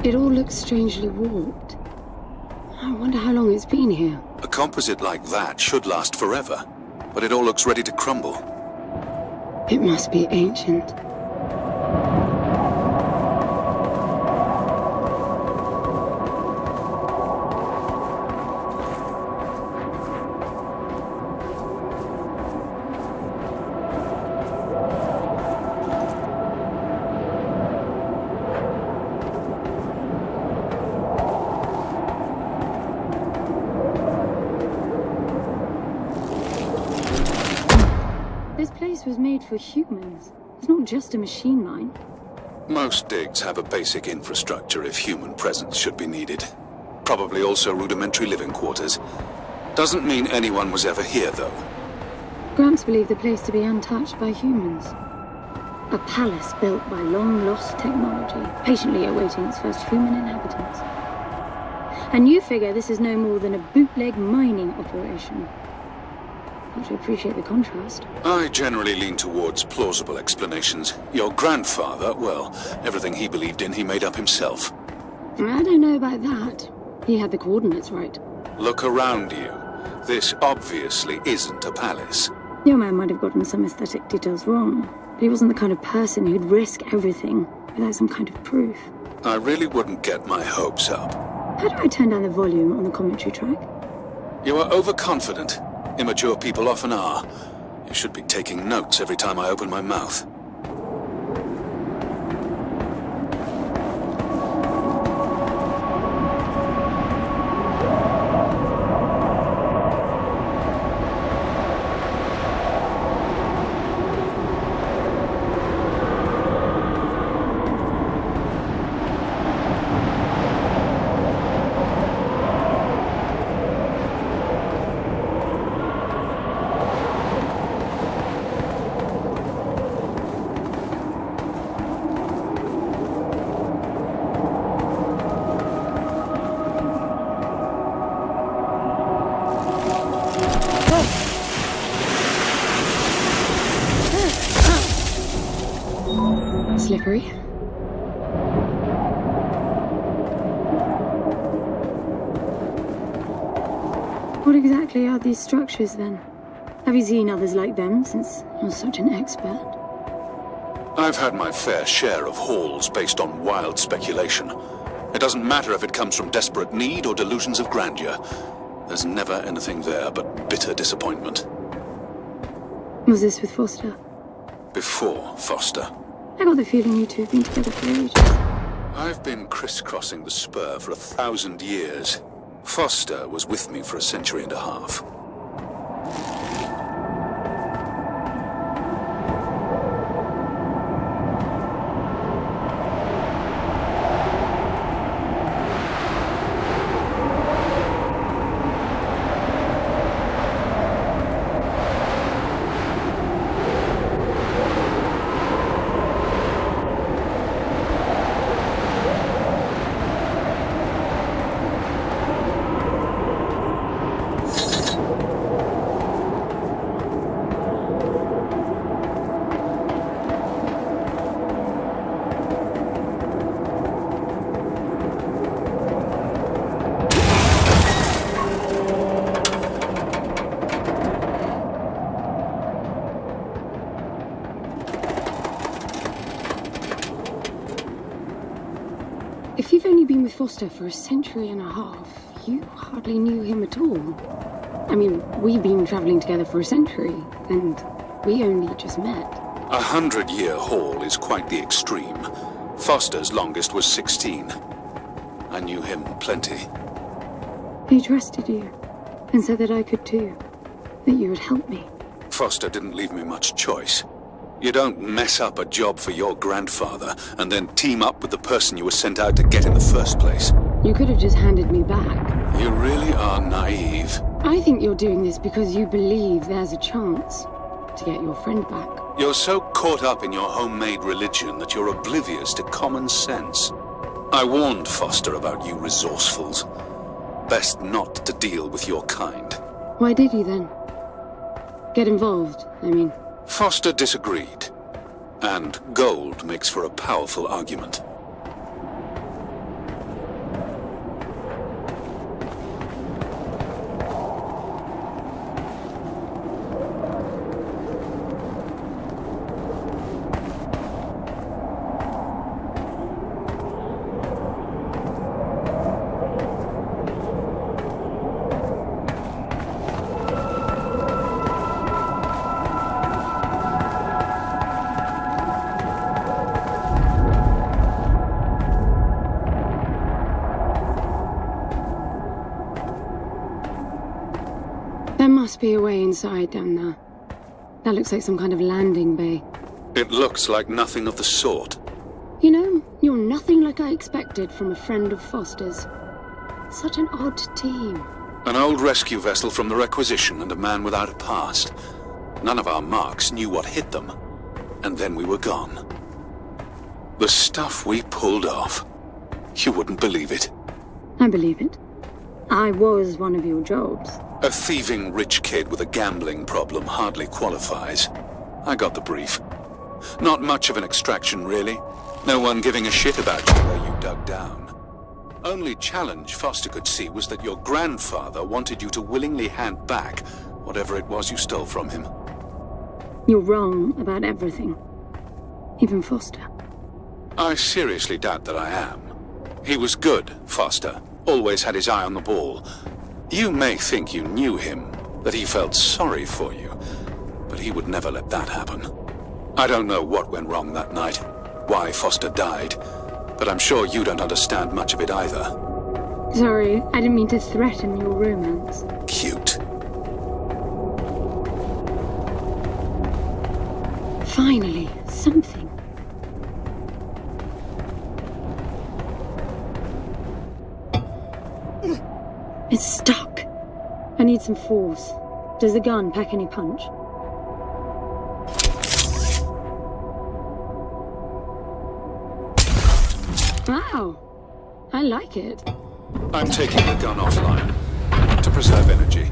It all looks strangely warped. I wonder how long it's been here. A composite like that should last forever, but it all looks ready to crumble. It must be ancient. This place was made for humans. It's not just a machine mine. Most digs have a basic infrastructure if human presence should be needed. Probably also rudimentary living quarters. Doesn't mean anyone was ever here, though. Gramps believed the place to be untouched by humans. A palace built by long-lost technology, patiently awaiting its first human inhabitants. And you figure this is no more than a bootleg mining operation. Hard to appreciate the contrast. I generally lean towards plausible explanations. Your grandfather, well, everything he believed in he made up himself. I don't know about that. He had the coordinates right. Look around you. This obviously isn't a palace. Your man might have gotten some aesthetic details wrong, but he wasn't the kind of person who'd risk everything without some kind of proof. I really wouldn't get my hopes up. How do I turn down the volume on the commentary track? You are overconfident. Immature people often are. You should be taking notes every time I open my mouth. Slippery. What exactly are these structures, then? Have you seen others like them, since you're such an expert? I've had my fair share of hauls based on wild speculation. It doesn't matter if it comes from desperate need or delusions of grandeur. There's never anything there but bitter disappointment. Was this with Foster? Before Foster. I got the feeling you two have been together for ages. I've been crisscrossing the spur for 1,000 years. Foster was with me for a century and a half. If you've only been with Foster for a century and a half, you hardly knew him at all. I mean, we've been traveling together for a century, and we only just met. 100-year haul is quite the extreme. Foster's longest was 16. I knew him plenty. He trusted you, and said that I could too, that you would help me. Foster didn't leave me much choice. You don't mess up a job for your grandfather and then team up with the person you were sent out to get in the first place. You could have just handed me back. You really are naive. I think you're doing this because you believe there's a chance to get your friend back. You're so caught up in your homemade religion that you're oblivious to common sense. I warned Foster about you resourcefuls. Best not to deal with your kind. Why did you then? Get involved, I mean. Foster disagreed, and gold makes for a powerful argument. There must be a way inside down there. That looks like some kind of landing bay. It looks like nothing of the sort. You know, you're nothing like I expected from a friend of Foster's. Such an odd team. An old rescue vessel from the Requisition and a man without a past. None of our marks knew what hit them. And then we were gone. The stuff we pulled off. You wouldn't believe it. I believe it. I was one of your jobs. A thieving rich kid with a gambling problem hardly qualifies. I got the brief. Not much of an extraction, really. No one giving a shit about you where you dug down. Only challenge Foster could see was that your grandfather wanted you to willingly hand back whatever it was you stole from him. You're wrong about everything. Even Foster. I seriously doubt that I am. He was good, Foster. Always had his eye on the ball. You may think you knew him, that he felt sorry for you, but he would never let that happen. I don't know what went wrong that night, why Foster died, but I'm sure you don't understand much of it either. Sorry, I didn't mean to threaten your romance. Cute. Finally, something. It's stuck. I need some force. Does the gun pack any punch? Wow, I like it. I'm taking the gun offline to preserve energy.